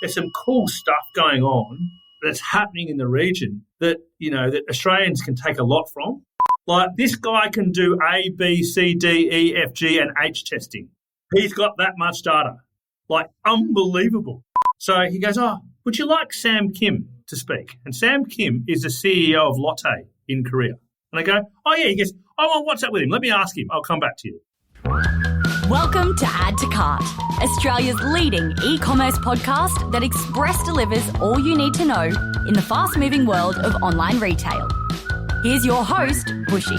there's some cool stuff going on that's happening in the region that, that Australians can take a lot from. Like this guy can do A, B, C, D, E, F, G and H testing. He's got that much data. Like unbelievable. So he goes, would you like Sam Kim to speak? And Sam Kim is the CEO of Lotte in Korea. And I go, oh yeah. He goes, oh, what's up with him? Let me ask him. I'll come back to you. Welcome to Add to Cart, Australia's leading e-commerce podcast that express delivers all you need to know in the fast-moving world of online retail. Here's your host, Bushy.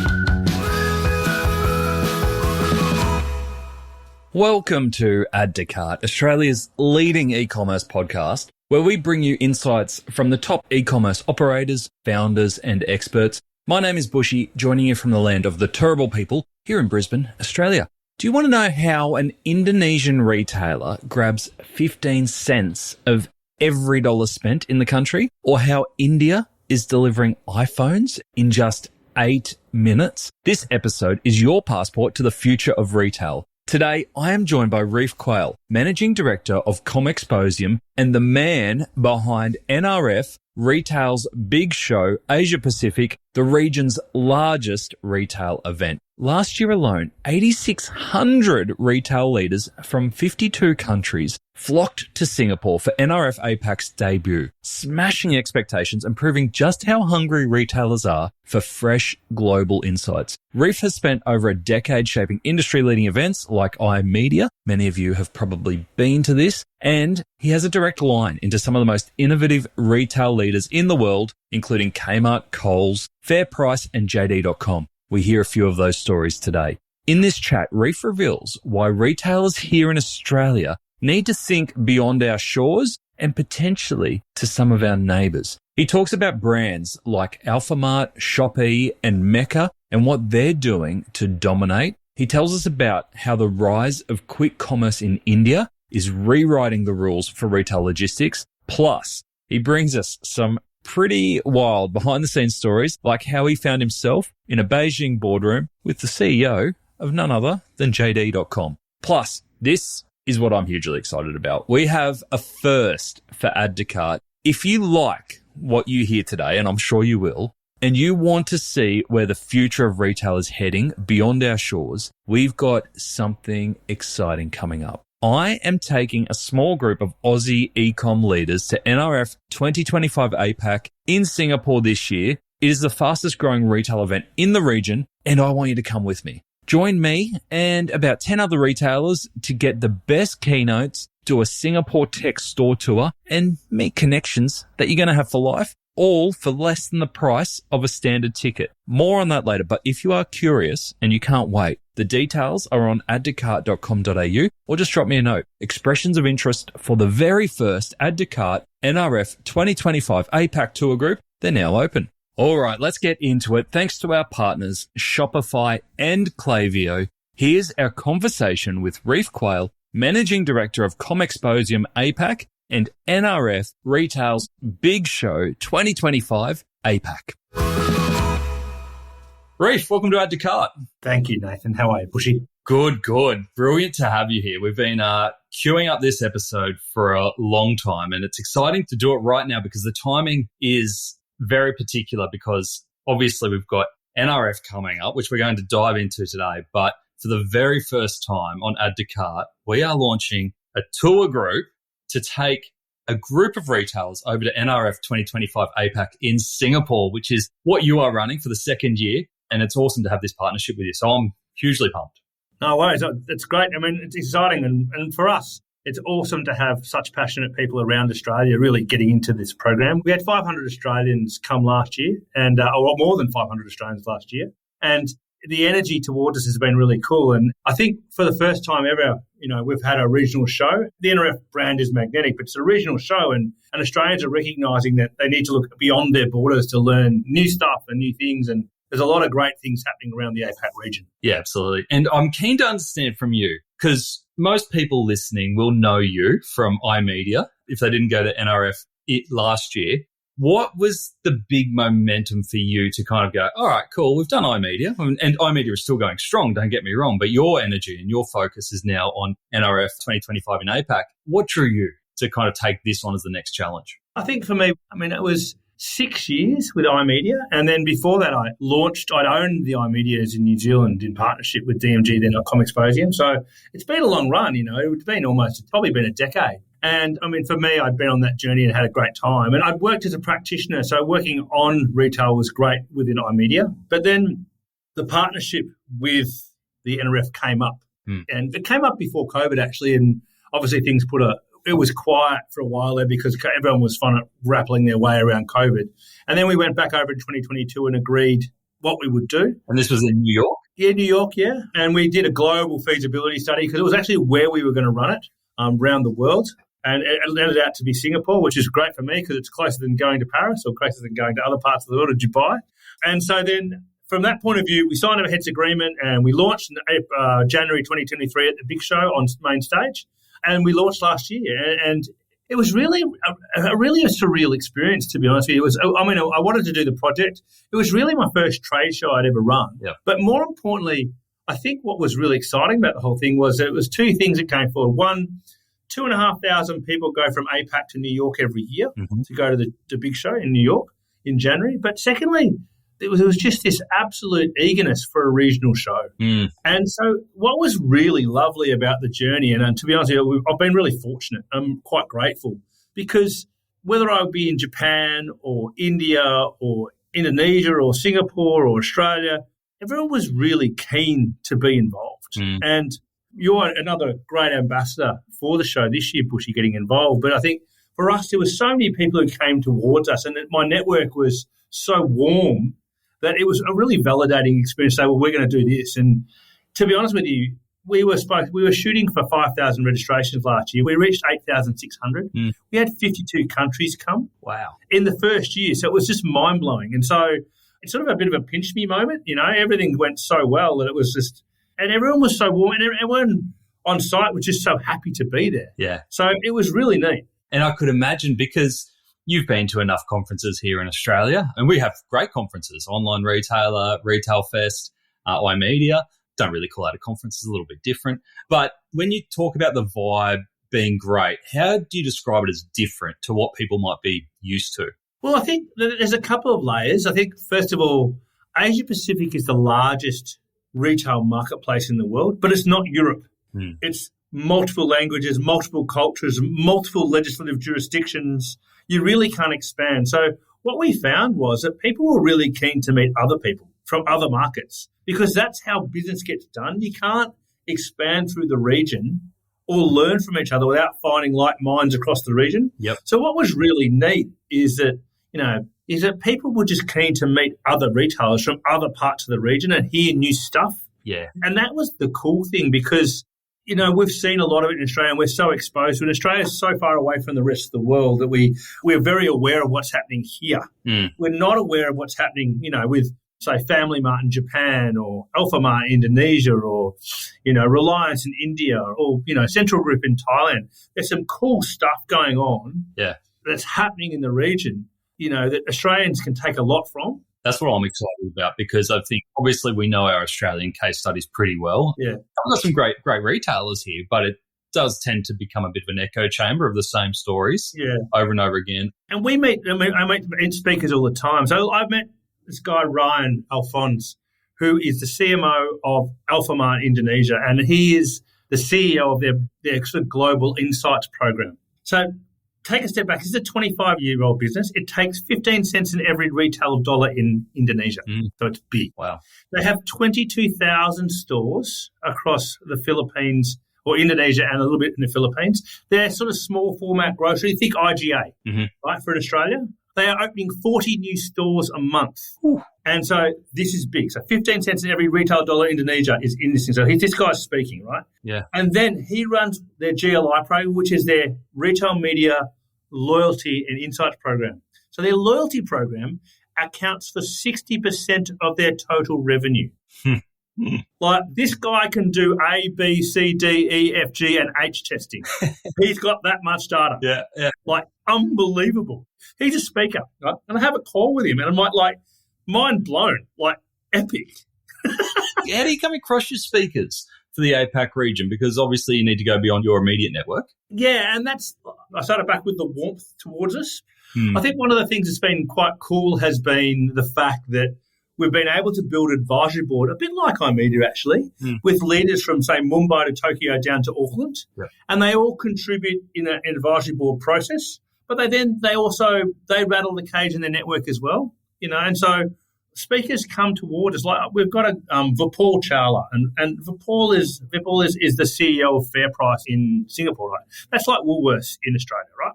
Welcome to Add to Cart, Australia's leading e-commerce podcast, where we bring you insights from the top e-commerce operators, founders, and experts. My name is Bushy, joining you from the land of the Turrbal people here in Brisbane, Australia. Do you want to know how an Indonesian retailer grabs 15 cents of every dollar spent in the country? Or how India is delivering iPhones in just 8 minutes? This episode is your passport to the future of retail. Today, I am joined by Ryf Quail, Managing Director of Comexposium and the man behind NRF Retail's big show, Asia Pacific, the region's largest retail event. Last year alone, 8,600 retail leaders from 52 countries flocked to Singapore for NRF APAC's debut, smashing expectations and proving just how hungry retailers are for fresh global insights. Ryf has spent over a decade shaping industry-leading events like iMedia. Many of you have probably been to this. And he has a direct line into some of the most innovative retail leaders in the world, including Kmart, Coles, FairPrice, and JD.com. We hear a few of those stories today. In this chat, Ryf reveals why retailers here in Australia need to think beyond our shores and potentially to some of our neighbours. He talks about brands like Alphamart, Shopee, and Mecca and what they're doing to dominate. He tells us about how the rise of quick commerce in India is rewriting the rules for retail logistics. Plus, he brings us some pretty wild behind-the-scenes stories, like how he found himself in a Beijing boardroom with the CEO of none other than JD.com. Plus, this is what I'm hugely excited about. We have a first for Add to Cart. If you like what you hear today, and I'm sure you will, and you want to see where the future of retail is heading beyond our shores, we've got something exciting coming up. I am taking a small group of Aussie e-com leaders to NRF 2025 APAC in Singapore this year. It is the fastest growing retail event in the region, and I want you to come with me. Join me and about 10 other retailers to get the best keynotes, do a Singapore tech store tour, and meet connections that you're going to have for life, all for less than the price of a standard ticket. More on that later, but if you are curious and you can't wait, the details are on addtocart.com.au or just drop me a note. Expressions of interest for the very first Add to Cart NRF 2025 APAC tour group, they're now open. All right, let's get into it. Thanks to our partners, Shopify and Klaviyo. Here's our conversation with Ryf Quail, Managing Director of Comexposium APAC and NRF Retail's Big Show 2025 APAC. Ryf, welcome to Add to Cart. Thank you, Nathan. How are you, Bushy? Good. Brilliant to have you here. We've been queuing up this episode for a long time, and it's exciting to do it right now because the timing is very particular because obviously we've got NRF coming up, which we're going to dive into today. But for the very first time on Add to Cart, we are launching a tour group to take a group of retailers over to NRF 2025 APAC in Singapore, which is what you are running for the second year. And it's awesome to have this partnership with you. So I'm hugely pumped. No worries. It's great. I mean, it's exciting. And for us, it's awesome to have such passionate people around Australia really getting into this program. We had 500 Australians come last year and or more than 500 Australians last year. And the energy towards us has been really cool. And I think for the first time ever, we've had a regional show. The NRF brand is magnetic, but it's a regional show. And Australians are recognising that they need to look beyond their borders to learn new stuff and new things. And there's a lot of great things happening around the APAC region. Yeah, absolutely. And I'm keen to understand from you, because most people listening will know you from iMedia if they didn't go to NRF last year. What was the big momentum for you to kind of go, all right, cool, we've done iMedia, and iMedia is still going strong, don't get me wrong, but your energy and your focus is now on NRF 2025 in APAC. What drew you? to kind of take this on as the next challenge? I think for me, it was 6 years with iMedia. And then before that, I'd owned the iMedias in New Zealand in partnership with DMG, then Comexposium. So it's been a long run, it's probably been a decade. And for me, I'd been on that journey and had a great time. And I'd worked as a practitioner. So working on retail was great within iMedia. But then the partnership with the NRF came up. And it came up before COVID, actually. And obviously things it was quiet for a while there because everyone was grappling their way around COVID. And then we went back over in 2022 and agreed what we would do. And this was in New York? Yeah, New York, yeah. And we did a global feasibility study because it was actually where we were going to run it around the world. And it ended out to be Singapore, which is great for me because it's closer than going to Paris or closer than going to other parts of the world, or Dubai. And so then from that point of view, we signed a heads agreement and we launched in January 2023 at the Big Show on main stage. And we launched last year. And it was really a surreal experience, to be honest with you. It was, I wanted to do the project. It was really my first trade show I'd ever run. Yeah. But more importantly, I think what was really exciting about the whole thing was that it was two things that came forward. One, 2,500 people go from APAC to New York every year to go to the Big Show in New York in January. But secondly, there was just this absolute eagerness for a regional show. And so what was really lovely about the journey, and to be honest with you, I've been really fortunate. I'm quite grateful because whether I would be in Japan or India or Indonesia or Singapore or Australia, everyone was really keen to be involved. And you're another great ambassador for the show this year, Bushy, getting involved. But I think for us, there were so many people who came towards us, and my network was so warm that it was a really validating experience. So, we're going to do this. And to be honest with you, we were shooting for 5,000 registrations last year. We reached 8,600. We had 52 countries come. Wow. In the first year. So it was just mind-blowing. And so it's sort of a bit of a pinch me moment. Everything went so well that it was just, and everyone was so warm, and everyone on site was just so happy to be there. Yeah. So it was really neat. And I could imagine, because you've been to enough conferences here in Australia, and we have great conferences, Online Retailer, Retail Fest, iMedia. Don't really call out a conference, it's a little bit different. But when you talk about the vibe being great, how do you describe it as different to what people might be used to? Well, I think there's a couple of layers. I think, first of all, Asia Pacific is the largest retail marketplace in the world, but it's not Europe. It's multiple languages, multiple cultures, multiple legislative jurisdictions. You really can't expand. So what we found was that people were really keen to meet other people from other markets because that's how business gets done. You can't expand through the region or learn from each other without finding like minds across the region. Yep. So what was really neat is that, people were just keen to meet other retailers from other parts of the region and hear new stuff. Yeah. And that was the cool thing because, we've seen a lot of it in Australia and we're so exposed to it. Australia is so far away from the rest of the world that we're very aware of what's happening here. We're not aware of what's happening, with, say, Family Mart in Japan or Alpha Mart in Indonesia or, Reliance in India or, Central Group in Thailand. There's some cool stuff going on that's happening in the region, that Australians can take a lot from. That's what I'm excited about because I think obviously we know our Australian case studies pretty well. Yeah. We've got some great retailers here, but it does tend to become a bit of an echo chamber of the same stories over and over again. And I meet speakers all the time. So I've met this guy, Ryan Alphonse, who is the CMO of Alphamart Indonesia, and he is the CEO of their sort of global insights program. So take a step back. This is a 25-year-old business. It takes 15 cents in every retail dollar in Indonesia. So it's big. Wow. They have 22,000 stores across the Philippines or Indonesia and a little bit in the Philippines. They're sort of small format grocery. Think IGA, right, for Australia. They are opening 40 new stores a month. Ooh. And so this is big. So 15 cents in every retail dollar in Indonesia is in this thing. So this guy's speaking, right? Yeah. And then he runs their GLI program, which is their retail media loyalty and insights program. So their loyalty program accounts for 60% of their total revenue. Like this guy can do A, B, C, D, E, F, G, and H testing. He's got that much data. Yeah. Like unbelievable. He's a speaker, right? And I have a call with him, and I'm like mind blown, like epic. How do you come across your speakers for the APAC region? Because obviously you need to go beyond your immediate network. Yeah, and that's I started back with the warmth towards us. I think one of the things that's been quite cool has been the fact that we've been able to build an advisory board, a bit like iMedia actually, with leaders from, say, Mumbai to Tokyo down to Auckland. Yep. And they all contribute in an advisory board process, but they also rattle the cage in their network as well, and so speakers come towards us. Like we've got a Vipul Chawla, and Vipul is the CEO of FairPrice in Singapore, right? That's like Woolworths in Australia, right?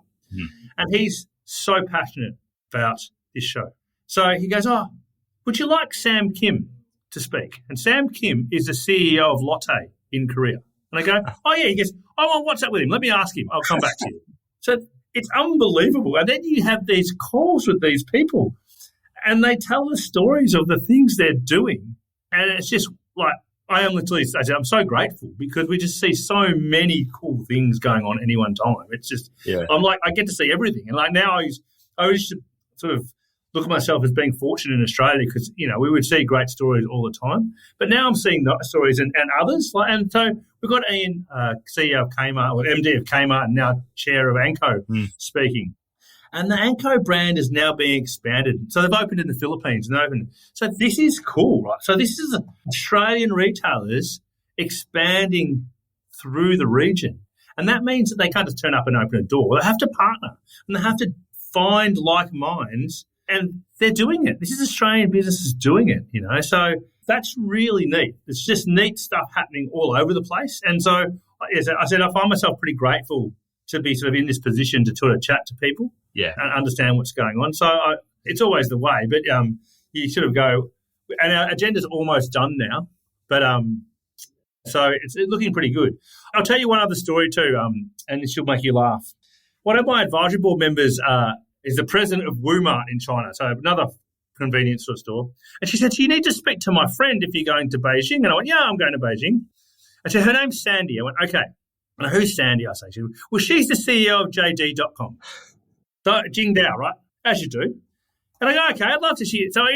And he's so passionate about this show. So he goes, would you like Sam Kim to speak? And Sam Kim is the CEO of Lotte in Korea. And I go, oh, yeah. He goes, oh, what's up with him? Let me ask him. I'll come back to you. So it's unbelievable. And then you have these calls with these people and they tell the stories of the things they're doing. And it's just like, I'm so grateful because we just see so many cool things going on at any one time. It's just, I'm like, I get to see everything. And like now I used to sort of look at myself as being fortunate in Australia because, we would see great stories all the time. But now I'm seeing the stories and others. And so we've got Ian, CEO of Kmart, or MD of Kmart, and now chair of Anko speaking. And the Anko brand is now being expanded. So they've opened in the Philippines. So this is cool, right? So this is Australian retailers expanding through the region. And that means that they can't just turn up and open a door. They have to partner and they have to find like minds. And they're doing it. This is Australian businesses doing it, So that's really neat. It's just neat stuff happening all over the place. And so, as I said, I find myself pretty grateful to be sort of in this position to sort of chat to people and understand what's going on. So it's always the way, but you sort of go, and our agenda's almost done now, but so it's looking pretty good. I'll tell you one other story too, and this will make you laugh. One of my advisory board members is the president of Walmart in China, so another convenience store. And she said, you need to speak to my friend if you're going to Beijing. And I went, yeah, I'm going to Beijing. I said, her name's Sandy. I went, okay. And who's Sandy? I say, well, she's the CEO of JD.com. So Jingdao, right? As you do. And I go, okay, I'd love to see it. So I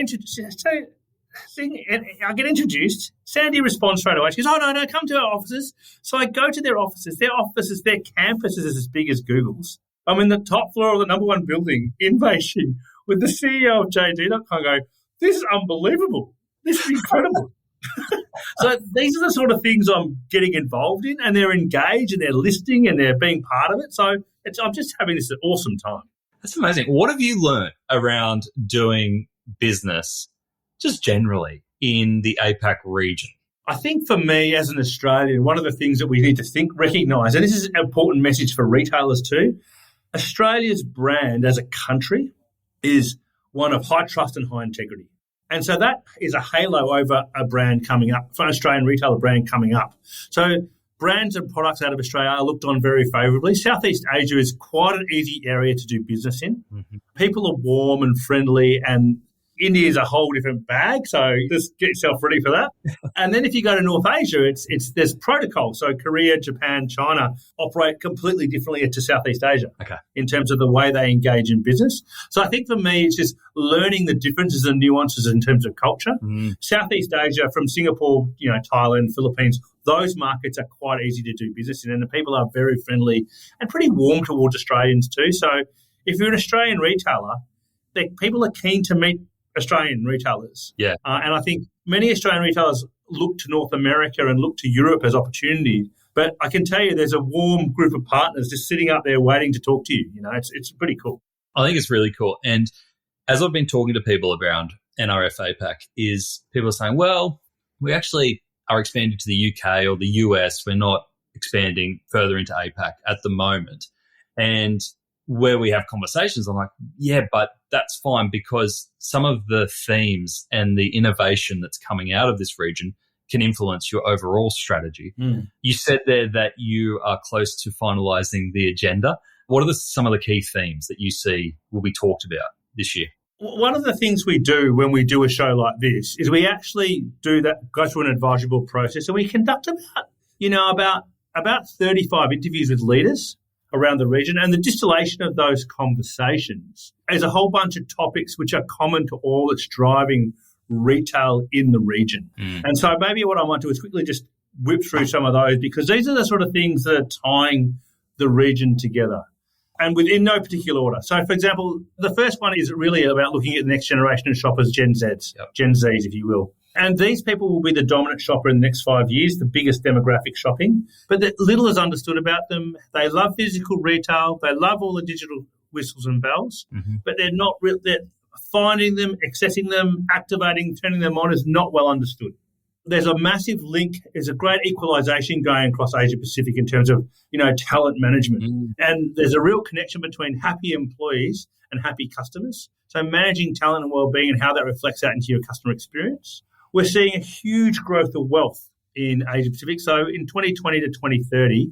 get introduced. Sandy responds straight away. She goes, oh, no, come to our offices. So I go to their offices. Their campus is as big as Google's. I'm in the top floor of the number one building in Beijing with the CEO of JD.com going, this is unbelievable. This is incredible. So these are the sort of things I'm getting involved in, and they're engaged and they're listening and they're being part of it. So I'm just having this awesome time. That's amazing. What have you learned around doing business just generally in the APAC region? I think for me as an Australian, one of the things that we need to recognise, and this is an important message for retailers too, Australia's brand as a country is one of high trust and high integrity. And so that is a halo over a brand coming up, for an Australian retailer brand coming up. So brands and products out of Australia are looked on very favourably. Southeast Asia is quite an easy area to do business in. Mm-hmm. People are warm and friendly, and India is a whole different bag, so just get yourself ready for that. And then if you go to North Asia, there's protocol. So Korea, Japan, China operate completely differently to Southeast Asia in terms of the way they engage in business. So I think for me, it's just learning the differences and nuances in terms of culture. Southeast Asia, from Singapore, Thailand, Philippines, those markets are quite easy to do business in, and the people are very friendly and pretty warm towards Australians too. So if you're an Australian retailer, people are keen to meet Australian retailers. Yeah. And I think many Australian retailers look to North America and look to Europe as opportunity. But I can tell you there's a warm group of partners just sitting up there waiting to talk to you. It's pretty cool. I think it's really cool. And as I've been talking to people around NRF APAC, is people are saying, well, we actually are expanding to the UK or the US. We're not expanding further into APAC at the moment. And where we have conversations, I'm like, yeah, but that's fine because some of the themes and the innovation that's coming out of this region can influence your overall strategy. You said there that you are close to finalising the agenda. What are some of the key themes that you see will be talked about this year? One of the things we do when we do a show like this is we actually go through an advisory board process, and we conduct about 35 interviews with leaders around the region, and the distillation of those conversations is a whole bunch of topics which are common to all that's driving retail in the region. And so maybe what I might do is quickly just whip through some of those, because these are the sort of things that are tying the region together. and within no particular order. So, for example, the first one is really about looking at the next generation of shoppers, Gen Zs, Gen Zs, if you will. And these people will be the dominant shopper in the next 5 years, the biggest demographic shopping. But little is understood about them. They love physical retail. They love all the digital whistles and bells, but they're not they're finding them, accessing them, activating, turning them on is not well understood. There's a massive link. There's a great equalisation going across Asia Pacific in terms of, talent management. And there's a real connection between happy employees and happy customers. So managing talent and wellbeing and how that reflects out into your customer experience. We're seeing a huge growth of wealth in Asia Pacific. So in 2020 to 2030,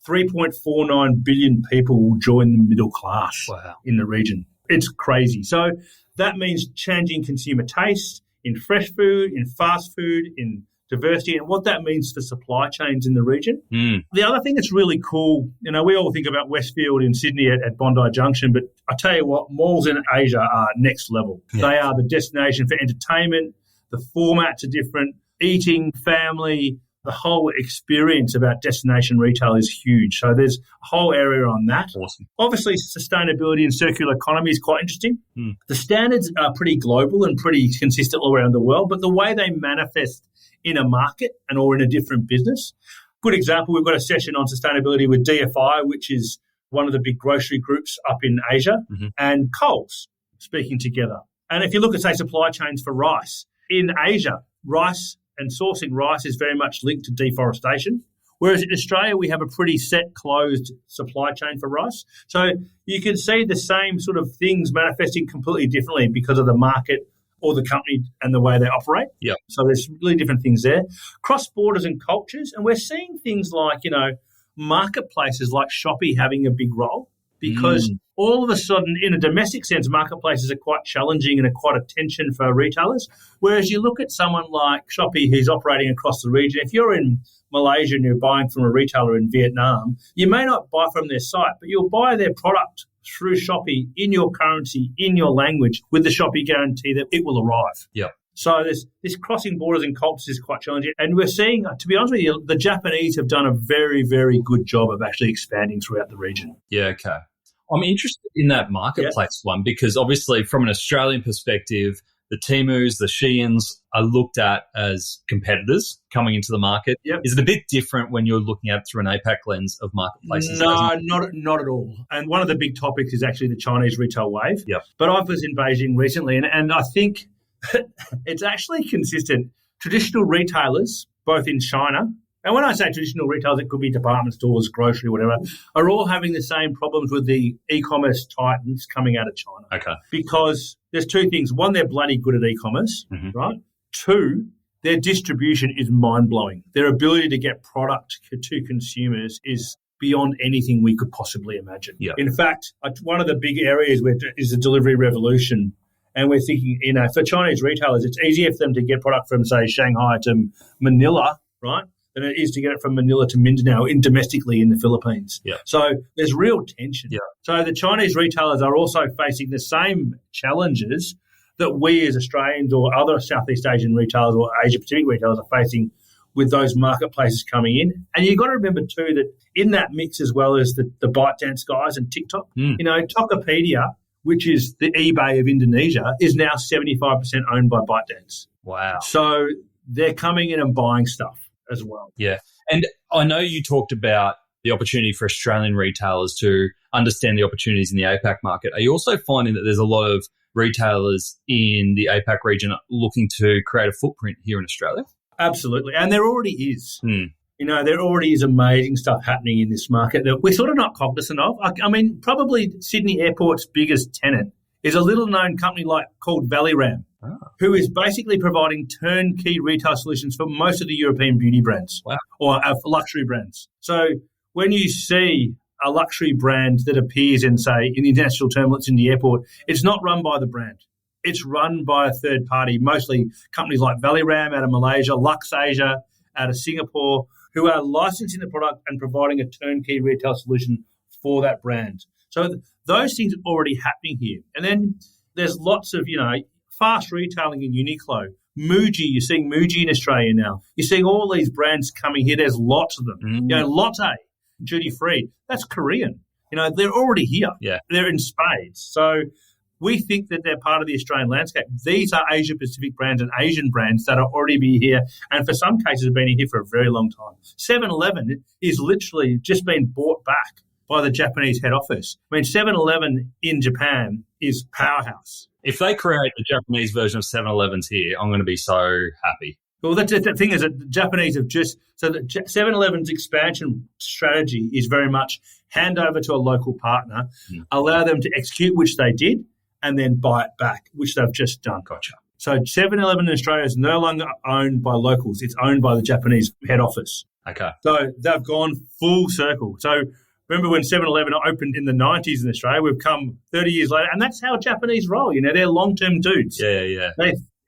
3.49 billion people will join the middle class in the region. It's crazy. So that means changing consumer tastes in fresh food, in fast food, in diversity, and what that means for supply chains in the region. The other thing that's really cool, we all think about Westfield in Sydney at Bondi Junction, but I tell you what, malls in Asia are next level. Yeah. They are the destination for entertainment. The formats are different. Eating, family, the whole experience about destination retail is huge. So there's a whole area on that. Awesome. Obviously, sustainability and circular economy is quite interesting. The standards are pretty global and pretty consistent all around the world, but the way they manifest in a market and or in a different business. Good example, we've got a session on sustainability with DFI, which is one of the big grocery groups up in Asia, and Coles speaking together. And if you look at, say, supply chains for rice, in Asia, rice and sourcing rice is very much linked to deforestation, whereas in Australia we have a pretty set, closed supply chain for rice. So you can see the same sort of things manifesting completely differently because of the market or the company and the way they operate. Yep. So there's really different things there. Cross borders and cultures, and we're seeing things like, marketplaces like Shopee having a big role because all of a sudden, in a domestic sense, marketplaces are quite challenging and are quite a tension for retailers. Whereas you look at someone like Shopee who's operating across the region, if you're in Malaysia and you're buying from a retailer in Vietnam, you may not buy from their site, but you'll buy their product through Shopee in your currency, in your language, with the Shopee guarantee that it will arrive. Yeah. So this crossing borders and cultures is quite challenging. And we're seeing, to be honest with you, the Japanese have done a very, very good job of actually expanding throughout the region. Yeah, okay. I'm interested in that marketplace one because obviously from an Australian perspective, the Temus, the Sheins are looked at as competitors coming into the market. Yep. Is it a bit different when you're looking at it through an APAC lens of marketplaces? No, not at all. And one of the big topics is actually the Chinese retail wave. Yep. But I was in Beijing recently and I think it's actually consistent. Traditional retailers, both in China, and when I say traditional retailers, it could be department stores, grocery, whatever, are all having the same problems with the e-commerce titans coming out of China. Okay. Because there's two things. One, they're bloody good at e-commerce, right? Two, their distribution is mind-blowing. Their ability to get product to consumers is beyond anything we could possibly imagine. Yeah. In fact, one of the big areas is the delivery revolution. And we're thinking, for Chinese retailers, it's easier for them to get product from, say, Shanghai to Manila, right, than it is to get it from Manila to Mindanao domestically in the Philippines. Yeah. So there's real tension. Yeah. So the Chinese retailers are also facing the same challenges that we as Australians or other Southeast Asian retailers or Asia-Pacific retailers are facing with those marketplaces coming in. And you've got to remember, too, that in that mix as well as the ByteDance guys and TikTok, Tokopedia, which is the eBay of Indonesia, is now 75% owned by ByteDance. Wow. So they're coming in and buying stuff as well. Yeah. And I know you talked about the opportunity for Australian retailers to understand the opportunities in the APAC market. Are you also finding that there's a lot of retailers in the APAC region looking to create a footprint here in Australia? Absolutely. And there already is. There already is amazing stuff happening in this market that we're sort of not cognizant of. I mean, probably Sydney Airport's biggest tenant is a little-known company called Valleyram, who is basically providing turnkey retail solutions for most of the European beauty brands or luxury brands. So when you see a luxury brand that appears in, say, in international terminals in the airport, it's not run by the brand. It's run by a third party, mostly companies like Valleyram out of Malaysia, Luxasia out of Singapore, who are licensing the product and providing a turnkey retail solution for that brand. So those things are already happening here. And then there's lots of, fast retailing in Uniqlo. Muji, you're seeing Muji in Australia now. You're seeing all these brands coming here. There's lots of them. Lotte, duty free, that's Korean. They're already here. Yeah. They're in spades. So we think that they're part of the Australian landscape. These are Asia-Pacific brands and Asian brands that are already be here, and for some cases have been here for a very long time. 7-Eleven is literally just been bought back by the Japanese head office. I mean, 7-Eleven in Japan is powerhouse. If they create the Japanese version of 7-Elevens here, I'm going to be so happy. Well, the thing is that the Japanese have so the 7-Eleven's expansion strategy is very much hand over to a local partner, allow them to execute, which they did, and then buy it back, which they've just done. Gotcha. So 7-Eleven in Australia is no longer owned by locals. It's owned by the Japanese head office. Okay. So they've gone full circle. So remember when 7-Eleven opened in the 90s in Australia, we've come 30 years later, and that's how Japanese roll. They're long-term dudes. Yeah.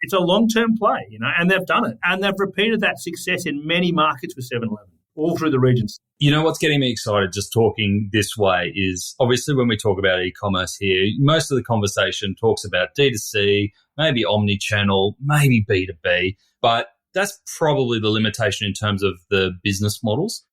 It's a long-term play, and they've done it. And they've repeated that success in many markets with 7-Eleven, all through the regions. What's getting me excited just talking this way is obviously when we talk about e-commerce here, most of the conversation talks about D2C, maybe omni-channel, maybe B2B, but that's probably the limitation in terms of the business models.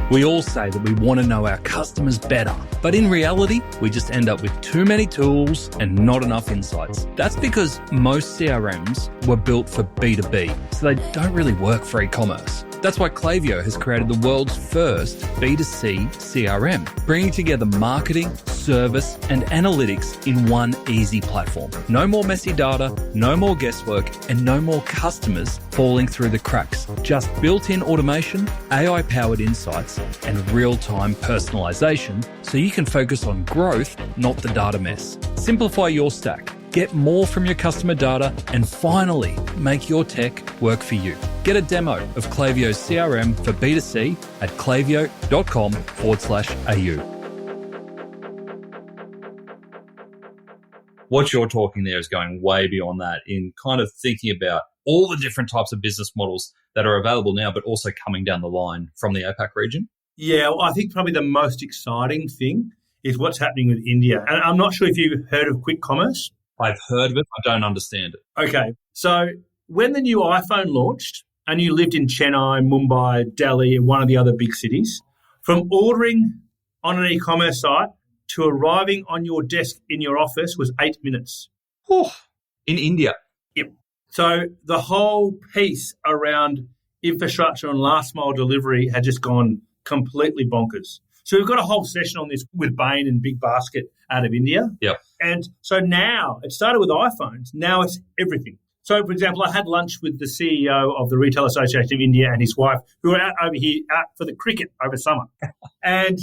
We all say that we want to know our customers better, but in reality, we just end up with too many tools and not enough insights. That's because most CRMs were built for B2B, so they don't really work for e-commerce. That's why Klaviyo has created the world's first B2C CRM, bringing together marketing, service, and analytics in one easy platform. No more messy data, no more guesswork, and no more customers falling through the cracks. Just built-in automation, AI-powered insights, and real-time personalization so you can focus on growth, not the data mess. Simplify your stack. Get more from your customer data and finally make your tech work for you. Get a demo of Klaviyo's CRM for B2C at klaviyo.com/au. What you're talking there is going way beyond that in kind of thinking about all the different types of business models that are available now, but also coming down the line from the APAC region. Yeah, well, I think probably the most exciting thing is what's happening with India. And I'm not sure if you've heard of quick commerce. I've heard of it. I don't understand it. Okay. So when the new iPhone launched and you lived in Chennai, Mumbai, Delhi, and one of the other big cities, from ordering on an e-commerce site to arriving on your desk in your office was 8 minutes. Oh, in India? Yep. So the whole piece around infrastructure and last mile delivery had just gone completely bonkers. So we've got a whole session on this with Bain and Big Basket out of India. Yep. And so now, it started with iPhones. Now it's everything. So, for example, I had lunch with the CEO of the Retail Association of India and his wife, who were out for the cricket over summer. And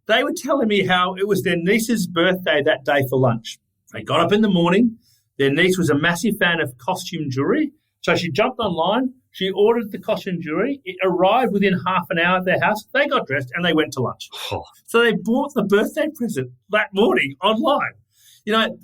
they were telling me how it was their niece's birthday that day for lunch. They got up in the morning. Their niece was a massive fan of costume jewellery. So she jumped online. She ordered the costume jewellery. It arrived within half an hour at their house. They got dressed and they went to lunch. Oh. So they bought the birthday present that morning online.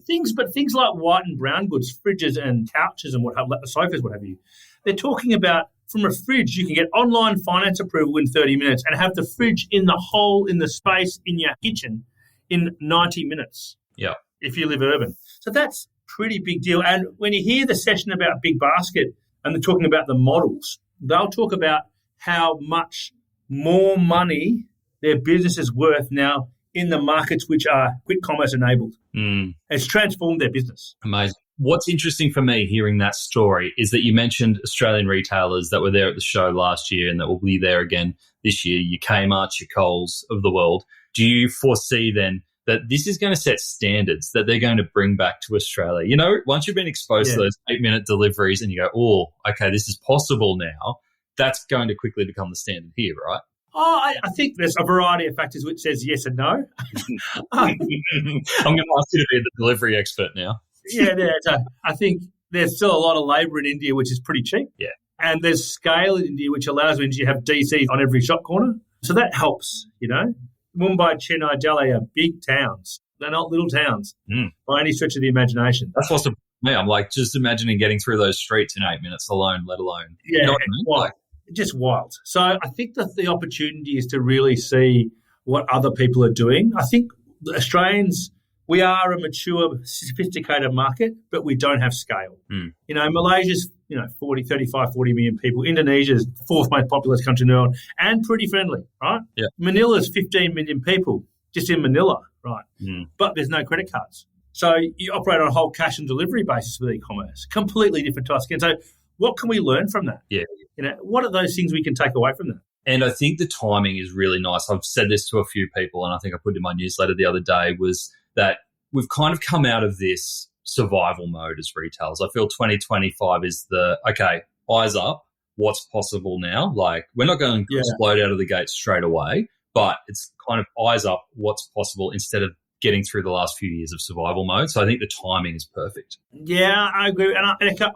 Things like white and brown goods, fridges and couches and sofas, what have you. They're talking about from a fridge, you can get online finance approval in 30 minutes and have the fridge in the space in your kitchen in 90 minutes. Yeah. If you live urban. So that's pretty big deal. And when you hear the session about Big Basket and they're talking about the models, they'll talk about how much more money their business is worth now in the markets which are quick commerce enabled. It's transformed their business. Amazing. What's interesting for me hearing that story is that you mentioned Australian retailers that were there at the show last year and that will be there again this year, your Kmarts, your Coles of the world. Do you foresee then that this is going to set standards that they're going to bring back to Australia? Once you've been exposed to those 8-minute deliveries and you go, oh, okay, this is possible now, that's going to quickly become the standard here, right? Oh, I think there's a variety of factors which says yes and no. I'm going to ask you to be the delivery expert now. I think there's still a lot of labour in India which is pretty cheap. Yeah. And there's scale in India which allows India to have DCs on every shop corner. So that helps, Mumbai, Chennai, Delhi are big towns. They're not little towns by any stretch of the imagination. That's what's me. I'm like just imagining getting through those streets in 8 minutes alone, let alone. Yeah, you know what I mean? just wild. So I think that the opportunity is to really see what other people are doing. I think Australians, we are a mature, sophisticated market, but we don't have scale. Malaysia's 35, 40 million people. Indonesia's the fourth most populous country in the world and pretty friendly, right? Yeah. Manila's 15 million people. just in Manila, right? But there's no credit cards. So you operate on a whole cash and delivery basis with e-commerce, completely different to us. And so what can we learn from that? Yeah. What are those things we can take away from that? And I think the timing is really nice. I've said this to a few people, and I think I put it in my newsletter the other day, was that we've kind of come out of this survival mode as retailers. I feel 2025 is okay, eyes up, what's possible now? Like, we're not going to explode out of the gate straight away, but it's kind of eyes up, what's possible, instead of getting through the last few years of survival mode. So I think the timing is perfect. Yeah, I agree. And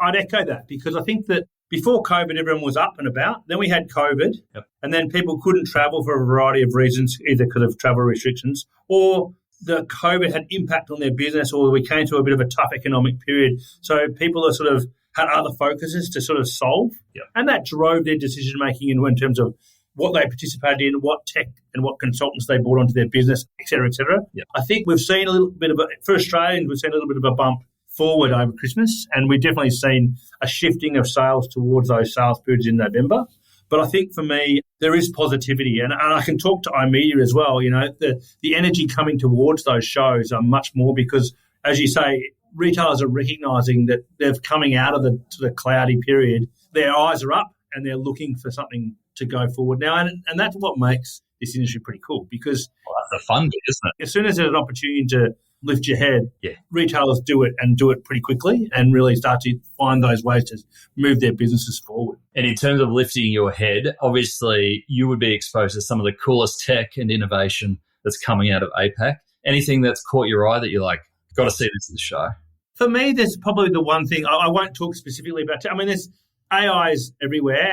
I'd echo that, because I think that before COVID, everyone was up and about. Then we had COVID, and then people couldn't travel for a variety of reasons, either because of travel restrictions or the COVID had impact on their business, or we came to a bit of a tough economic period. So people are sort of had other focuses to sort of solve, and that drove their decision-making in terms of what they participated in, what tech and what consultants they brought onto their business, et cetera, et cetera. I think we've seen a little bit for Australians, we've seen a little bit of a bump forward over Christmas, and we've definitely seen a shifting of sales towards those sales periods in November. But I think for me, there is positivity, and I can talk to iMedia as well. The energy coming towards those shows are much more because, as you say, retailers are recognising that they're coming out of the cloudy period. Their eyes are up and they're looking for something to go forward now, and that's what makes this industry pretty cool, because that's the fun bit, isn't it? As soon as there's an opportunity to lift your head, retailers do it, and do it pretty quickly, and really start to find those ways to move their businesses forward. And in terms of lifting your head, obviously you would be exposed to some of the coolest tech and innovation that's coming out of APAC. Anything that's caught your eye that you're like, got to see this in the show? For me, there's probably the one thing, I won't talk specifically about it. I mean, there's AI is everywhere,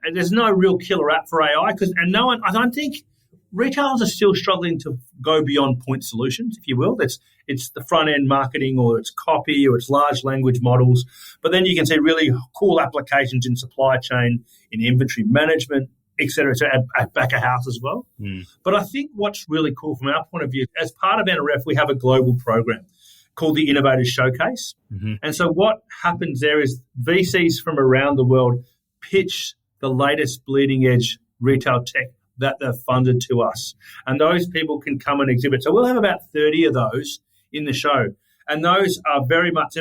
and there's no real killer app for AI, I don't think retailers are still struggling to go beyond point solutions, if you will. It's the front-end marketing, or it's copy, or it's large language models. But then you can see really cool applications in supply chain, in inventory management, et cetera, at back of house as well. But I think what's really cool from our point of view, as part of NRF, we have a global program called the Innovators Showcase. And so what happens there is VCs from around the world pitch the latest bleeding-edge retail tech that they've funded to us. And those people can come and exhibit. So we'll have about 30 of those in the show. And those are very much,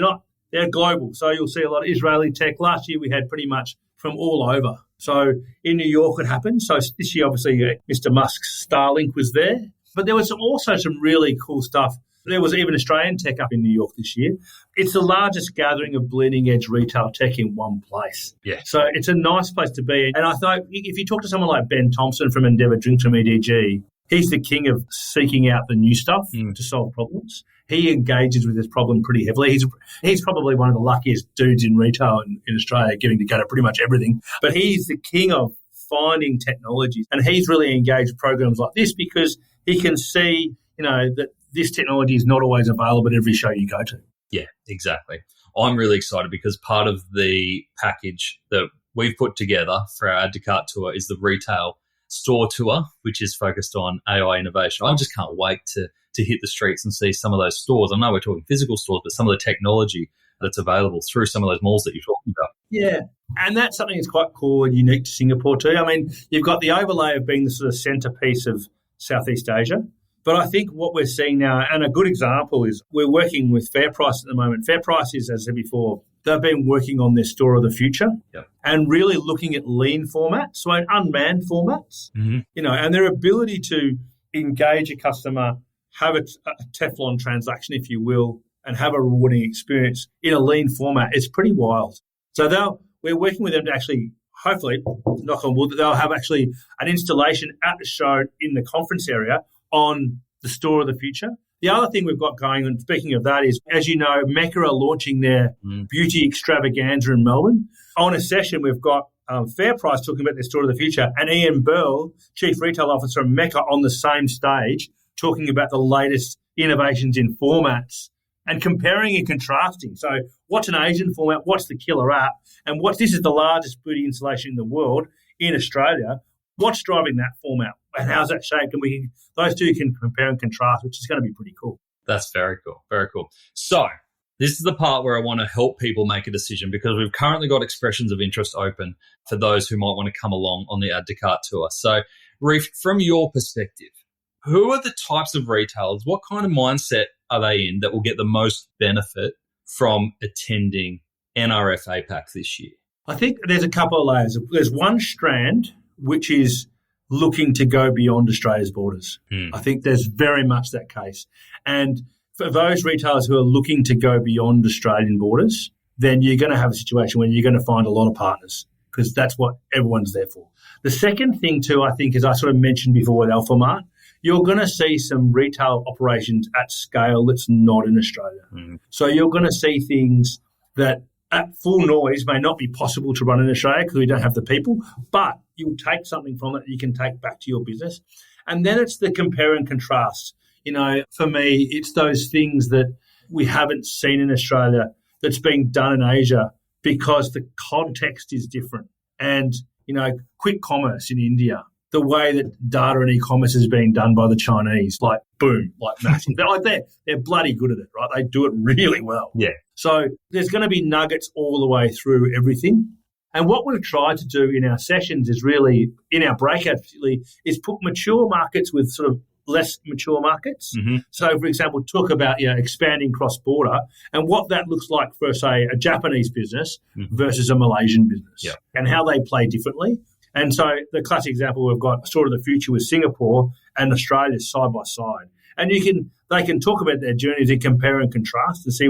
they're global. So you'll see a lot of Israeli tech. Last year we had pretty much from all over. So in New York it happened. So this year, obviously, Mr. Musk's Starlink was there. But there was also some really cool stuff. There was even Australian tech up in New York this year. It's the largest gathering of bleeding-edge retail tech in one place. Yeah. So it's a nice place to be. And I thought if you talk to someone like Ben Thompson from Endeavour Drinks from EDG, he's the king of seeking out the new stuff to solve problems. He engages with this problem pretty heavily. He's probably one of the luckiest dudes in retail in Australia, getting to go to pretty much everything. But he's the king of finding technologies. And he's really engaged with programs like this because he can see, that this technology is not always available at every show you go to. Yeah, exactly. I'm really excited because part of the package that we've put together for our Add to Cart tour is the retail store tour, which is focused on AI innovation. I just can't wait to hit the streets and see some of those stores. I know we're talking physical stores, but some of the technology that's available through some of those malls that you're talking about. Yeah, and that's something that's quite cool and unique to Singapore too. I mean, you've got the overlay of being the sort of centrepiece of Southeast Asia. But I think what we're seeing now, and a good example is we're working with FairPrice at the moment. FairPrice is, as I said before, they've been working on their store of the future and really looking at lean formats, so unmanned formats, and their ability to engage a customer, have a Teflon transaction, if you will, and have a rewarding experience in a lean format is pretty wild. So we're working with them to actually, hopefully, knock on wood, that they'll have actually an installation at the show in the conference area on the store of the future. The other thing we've got going on, speaking of that, is, as you know, Mecca are launching their beauty extravaganza in Melbourne. On a session, we've got FairPrice talking about their store of the future, and Ian Burl, Chief Retail Officer of Mecca, on the same stage talking about the latest innovations in formats and comparing and contrasting. So what's an Asian format? What's the killer app? And this is the largest beauty installation in the world in Australia. What's driving that format? And how's that shaped? And those two can compare and contrast, which is going to be pretty cool. That's very cool. Very cool. So this is the part where I want to help people make a decision, because we've currently got expressions of interest open for those who might want to come along on the Add to Cart tour. So, Ryf, from your perspective, Who are the types of retailers? What kind of mindset are they in that will get the most benefit from attending NRF APAC this year? I think there's a couple of layers. There's one strand which is looking to go beyond Australia's borders. I think there's very much that case. And for those retailers who are looking to go beyond Australian borders, then you're going to have a situation where you're going to find a lot of partners because that's what everyone's there for. The second thing too, I think, as I sort of mentioned before with Alphamart, you're going to see some retail operations at scale that's not in Australia. So you're going to see things that at full noise may not be possible to run in Australia because we don't have the people, but you'll take something from it that you can take back to your business. And then it's the compare and contrast. You know, for me, it's those things that we haven't seen in Australia that's being done in Asia because the context is different. And, you know, quick commerce in India, the way that data and e-commerce is being done by the Chinese, like boom, like massive. They're bloody good at it, right? They do it really well. Yeah. So there's going to be nuggets all the way through everything. And what we've tried to do in our sessions is really, in our breakouts particularly, is put mature markets with sort of less mature markets. So, for example, talk about expanding cross-border and what that looks like for, say, a Japanese business versus a Malaysian business and how they play differently. And so the classic example we've got, Store of the Future with Singapore and Australia side by side. And they can talk about their journeys and compare and contrast and see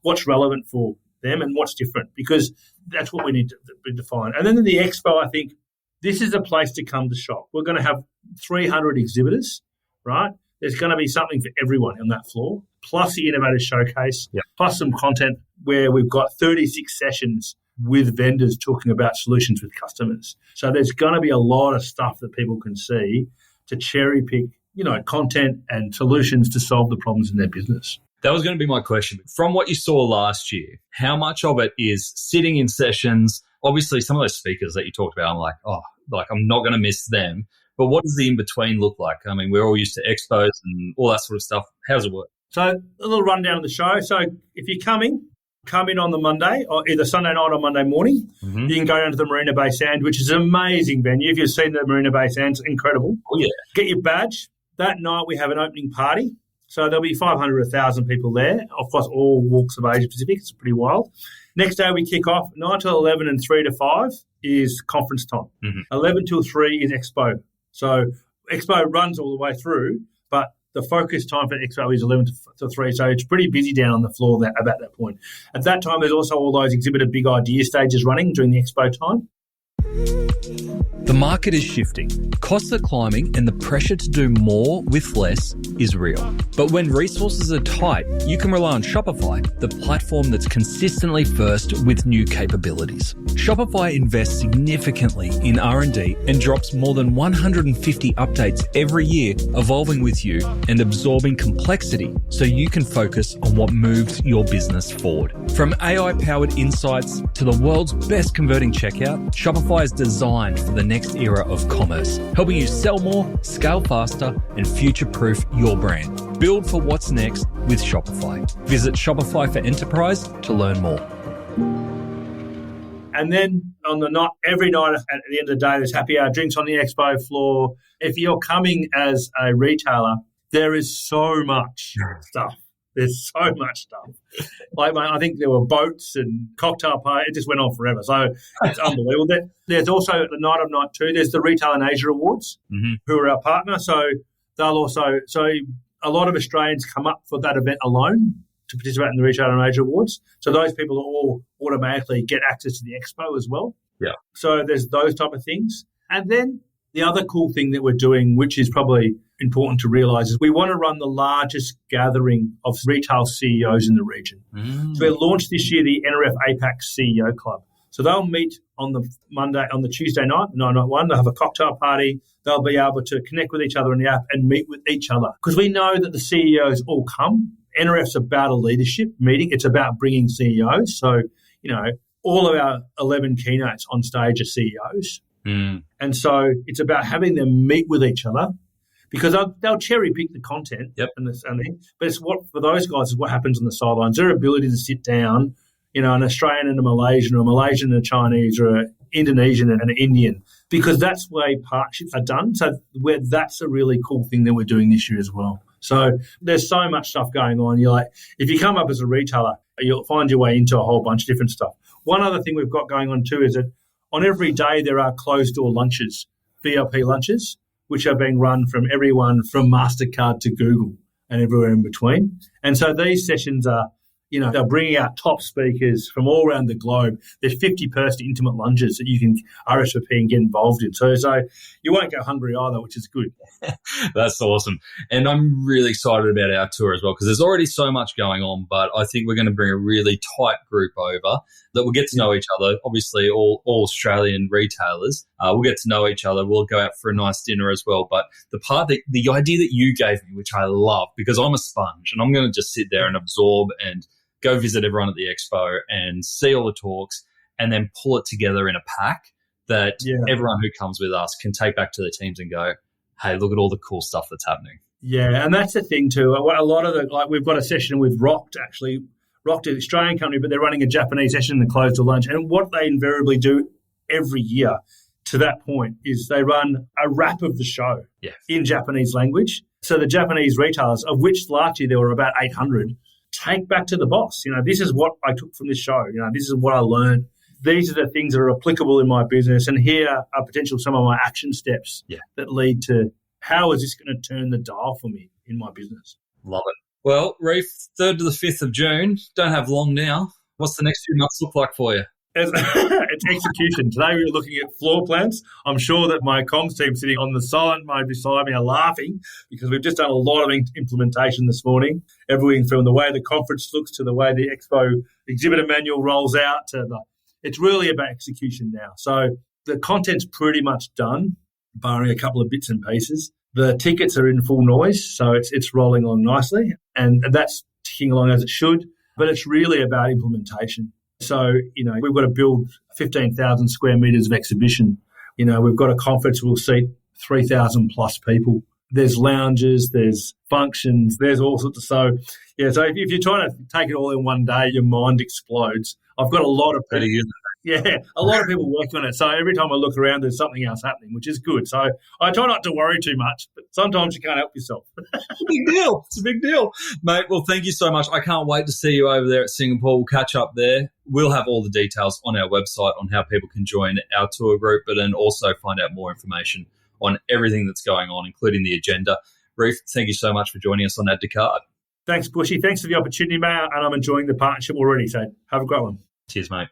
what's relevant for them and what's different, because that's what we need to define. And then in the expo, I think this is a place to come to shop. We're going to have 300 exhibitors, right? There's going to be something for everyone on that floor, plus the Innovator Showcase, plus some content where we've got 36 sessions with vendors talking about solutions with customers. So there's going to be a lot of stuff that people can see to cherry pick, content and solutions to solve the problems in their business. That was going to be my question. From what you saw last year, how much of it is sitting in sessions? Obviously, some of those speakers that you talked about, I'm like, I'm not going to miss them. But what does the in-between look like? I mean, we're all used to expos and all that sort of stuff. How does it work? So a little rundown of the show. So if you're come in on the Monday or either Sunday night or Monday morning. You can go down to the Marina Bay Sands, which is an amazing venue. If you've seen the Marina Bay Sands, incredible. Oh, yeah. Get your badge. That night we have an opening party. So there'll be 500 or 1,000 people there, of course, all walks of Asia Pacific. It's pretty wild. Next day we kick off 9 till 11 and 3 to 5 is conference time. 11 till 3 is expo. So expo runs all the way through, but the focus time for expo is 11 to 3. So it's pretty busy down on the floor about that point. At that time, there's also all those exhibitor big idea stages running during the expo time. The market is shifting, costs are climbing, and the pressure to do more with less is real. But when resources are tight, you can rely on Shopify, the platform that's consistently first with new capabilities. Shopify invests significantly in R&D and drops more than 150 updates every year, evolving with you and absorbing complexity so you can focus on what moves your business forward. From AI-powered insights to the world's best converting checkout, Shopify is designed for the next era of commerce, helping you sell more, scale faster, and future-proof your brand. Build for what's next with Shopify. Visit Shopify for Enterprise to learn more. And then on the night, every night at the end of the day, there's happy hour drinks on the expo floor. If you're coming as a retailer, there is so much stuff. There's so much stuff. Like, I think there were boats and cocktail parties. It just went on forever. So it's unbelievable. There's also the night of night two, there's the Retail in Asia Awards, who are our partner. So a lot of Australians come up for that event alone to participate in the Retail in Asia Awards. So those people all automatically get access to the expo as well. Yeah. So there's those type of things. And then the other cool thing that we're doing, which is probably important to realise, is we want to run the largest gathering of retail CEOs in the region. So we launched this year the NRF APAC CEO Club. So they'll meet on the Tuesday night, 991. They'll have a cocktail party. They'll be able to connect with each other in the app and meet with each other. Because we know that the CEOs all come. NRF's about a leadership meeting. It's about bringing CEOs. So, all of our 11 keynotes on stage are CEOs. And so it's about having them meet with each other, because they'll cherry pick the content. But it's for those guys is what happens on the sidelines. Their ability to sit down, an Australian and a Malaysian, or a Malaysian and a Chinese, or a Indonesian and Indian, because that's the way partnerships are done. So that's a really cool thing that we're doing this year as well. So there's so much stuff going on. You're like, if you come up as a retailer, you'll find your way into a whole bunch of different stuff. One other thing we've got going on too is that on every day there are closed-door lunches, VIP lunches, which are being run from everyone from MasterCard to Google and everywhere in between. And so these sessions are, they're bringing out top speakers from all around the globe. There's 50-person intimate lunches that you can RSVP and get involved in. So you won't go hungry either, which is good. That's awesome. And I'm really excited about our tour as well, because there's already so much going on, but I think we're going to bring a really tight group over that will get to know each other. Obviously, all Australian retailers will get to know each other. We'll go out for a nice dinner as well. But the idea that you gave me, which I love, because I'm a sponge and I'm going to just sit there and absorb and go visit everyone at the expo and see all the talks and then pull it together in a pack that everyone who comes with us can take back to their teams and go, hey, look at all the cool stuff that's happening. Yeah, and that's the thing too. A lot of we've got a session with Rocked, actually. Rocked is an Australian company, but they're running a Japanese session and close to lunch. And what they invariably do every year to that point is they run a wrap of the show in Japanese language. So the Japanese retailers, of which last year there were about 800, take back to the boss. This is what I took from this show. This is what I learned. These are the things that are applicable in my business. And here are potential some of my action steps that lead to how is this going to turn the dial for me in my business. Love it. Well, Ryf, 3rd to the 5th of June, don't have long now. What's the next few months look like for you? It's execution. Today we were looking at floor plans. I'm sure that my comms team sitting on the silent mode beside me are laughing because we've just done a lot of implementation this morning. Everything from the way the conference looks to the way the expo exhibitor manual rolls out it's really about execution now. So the content's pretty much done, barring a couple of bits and pieces. The tickets are in full noise, so it's rolling along nicely, and that's ticking along as it should. But it's really about implementation. So, we've got to build 15,000 square metres of exhibition. We've got a conference we'll seat 3,000 plus people. There's lounges, there's functions, there's all sorts of... So if you're trying to take it all in one day, your mind explodes. I've got a lot of people... a lot of people working on it. So every time I look around, there's something else happening, which is good. So I try not to worry too much, but sometimes you can't help yourself. Big deal. It's a big deal. Mate, well, thank you so much. I can't wait to see you over there at Singapore. We'll catch up there. We'll have all the details on our website on how people can join our tour group, but then also find out more information on everything that's going on, including the agenda. Ryf, thank you so much for joining us on Add to Cart. Thanks, Bushy. Thanks for the opportunity, mate, and I'm enjoying the partnership already. So have a great one. Cheers, mate.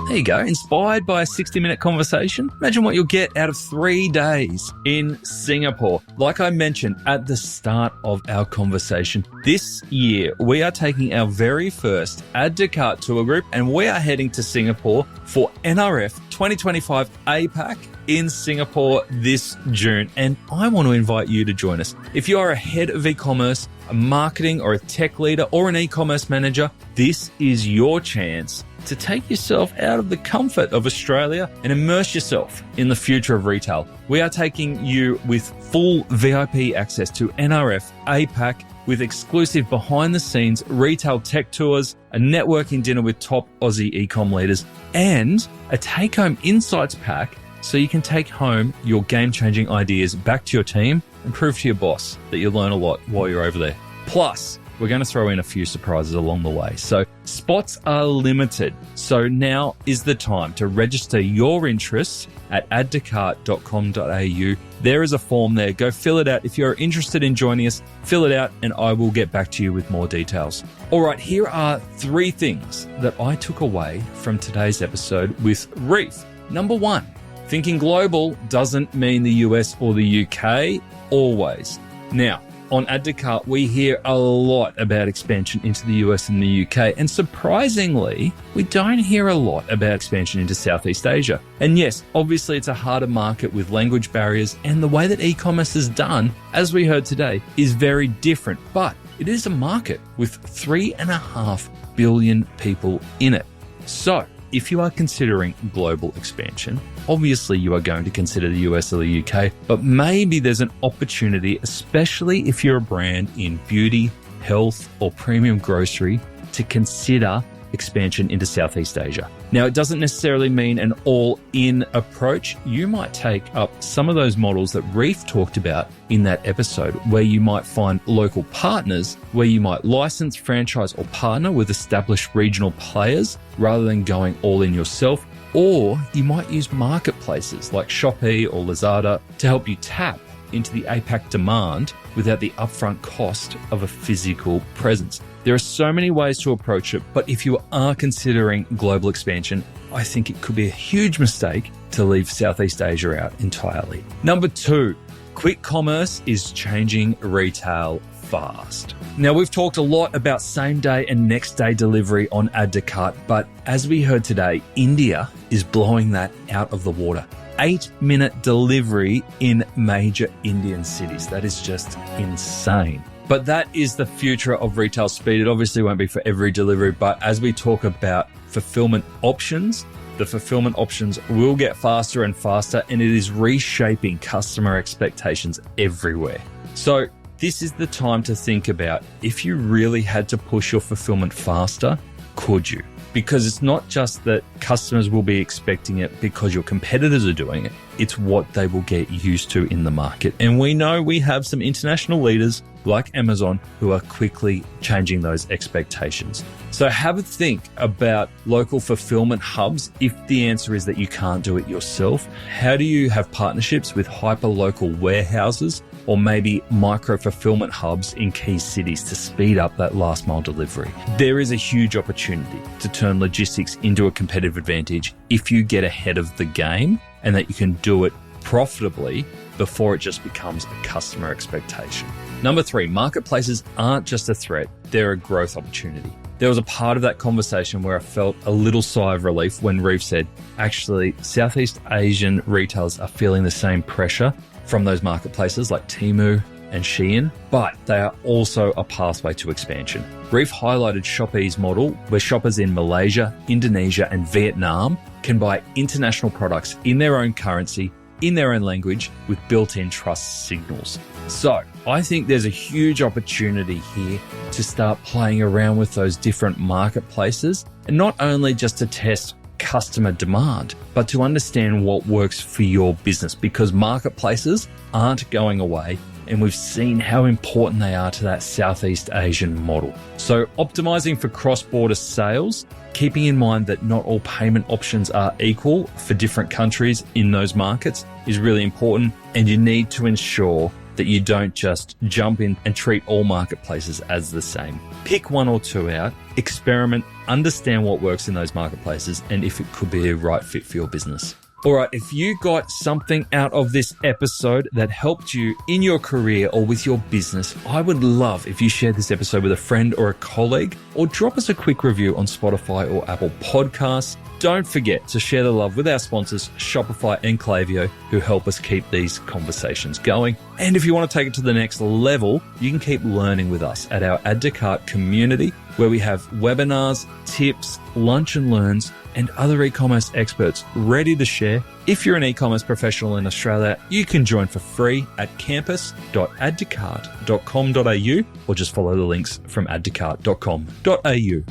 There you go. Inspired by a 60-minute conversation? Imagine what you'll get out of 3 days in Singapore. Like I mentioned at the start of our conversation, this year we are taking our very first Add to Cart tour group and we are heading to Singapore for NRF 2025 APAC in Singapore this June. And I want to invite you to join us. If you are a head of e-commerce, a marketing or a tech leader or an e-commerce manager, this is your chance to take yourself out of the comfort of Australia and immerse yourself in the future of retail. We are taking you with full VIP access to NRF APAC with exclusive behind-the-scenes retail tech tours, a networking dinner with top Aussie e-com leaders, and a take-home insights pack so you can take home your game-changing ideas back to your team and prove to your boss that you learn a lot while you're over there. Plus, we're going to throw in a few surprises along the way. So spots are limited. So now is the time to register your interests at addtocart.com.au. There is a form there. Go fill it out. If you're interested in joining us, fill it out and I will get back to you with more details. All right, here are 3 things that I took away from today's episode with Ryf. Number 1, thinking global doesn't mean the US or the UK always. Now, on Add to Cart, we hear a lot about expansion into the US and the UK, and surprisingly, we don't hear a lot about expansion into Southeast Asia. And yes, obviously it's a harder market with language barriers, and the way that e-commerce is done, as we heard today, is very different, but it is a market with 3.5 billion people in it. So, if you are considering global expansion, obviously you are going to consider the US or the UK, but maybe there's an opportunity, especially if you're a brand in beauty, health, or premium grocery, to consider expansion into Southeast Asia. Now, it doesn't necessarily mean an all-in approach. You might take up some of those models that Ryf talked about in that episode, where you might find local partners, where you might license, franchise, or partner with established regional players rather than going all in yourself. Or you might use marketplaces like Shopee or Lazada to help you tap into the APAC demand without the upfront cost of a physical presence. There are so many ways to approach it, but if you are considering global expansion, I think it could be a huge mistake to leave Southeast Asia out entirely. Number 2, quick commerce is changing retail fast. Now, we've talked a lot about same-day and next-day delivery on Add to Cart, but as we heard today, India is blowing that out of the water. 8-minute delivery in major Indian cities. That is just insane. But that is the future of retail speed. It obviously won't be for every delivery, but as we talk about fulfillment options, the fulfillment options will get faster and faster, and it is reshaping customer expectations everywhere. So this is the time to think about, if you really had to push your fulfillment faster, could you? Because it's not just that customers will be expecting it because your competitors are doing it. It's what they will get used to in the market. And we know we have some international leaders like Amazon who are quickly changing those expectations. So have a think about local fulfillment hubs. If the answer is that you can't do it yourself, how do you have partnerships with hyper-local warehouses or maybe micro fulfillment hubs in key cities to speed up that last mile delivery? There is a huge opportunity to turn logistics into a competitive advantage if you get ahead of the game, and that you can do it profitably before it just becomes a customer expectation. Number 3, marketplaces aren't just a threat, they're a growth opportunity. There was a part of that conversation where I felt a little sigh of relief when Ryf said, actually, Southeast Asian retailers are feeling the same pressure from those marketplaces like Temu and Shein, but they are also a pathway to expansion. Ryf highlighted Shopee's model, where shoppers in Malaysia, Indonesia, and Vietnam can buy international products in their own currency, in their own language, with built-in trust signals. So I think there's a huge opportunity here to start playing around with those different marketplaces, and not only just to test customer demand, but to understand what works for your business, because marketplaces aren't going away, and we've seen how important they are to that Southeast Asian model. So optimizing for cross-border sales, keeping in mind that not all payment options are equal for different countries in those markets is really important, and you need to ensure that you don't just jump in and treat all marketplaces as the same. Pick one or two out, experiment, understand what works in those marketplaces, and if it could be a right fit for your business. All right, if you got something out of this episode that helped you in your career or with your business, I would love if you shared this episode with a friend or a colleague, or drop us a quick review on Spotify or Apple Podcasts. Don't forget to share the love with our sponsors, Shopify and Klaviyo, who help us keep these conversations going. And if you want to take it to the next level, you can keep learning with us at our Add to Cart community, where we have webinars, tips, lunch and learns, and other e-commerce experts ready to share. If you're an e-commerce professional in Australia, you can join for free at campus.addtocart.com.au, or just follow the links from addtocart.com.au.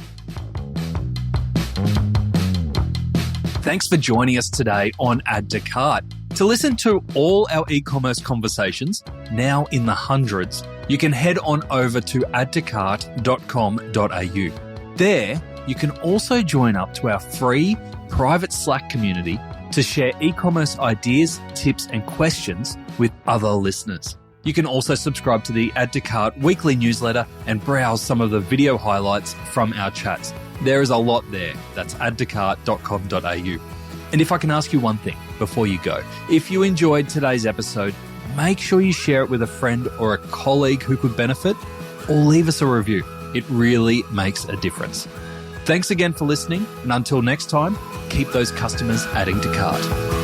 Thanks for joining us today on Add to Cart. To listen to all our e-commerce conversations, now in the hundreds, you can head on over to addtocart.com.au. There, you can also join up to our free private Slack community to share e-commerce ideas, tips, and questions with other listeners. You can also subscribe to the Add to Cart weekly newsletter and browse some of the video highlights from our chats. There is a lot there. That's addtocart.com.au. And if I can ask you one thing before you go, if you enjoyed today's episode, make sure you share it with a friend or a colleague who could benefit, or leave us a review. It really makes a difference. Thanks again for listening, and until next time, keep those customers adding to cart.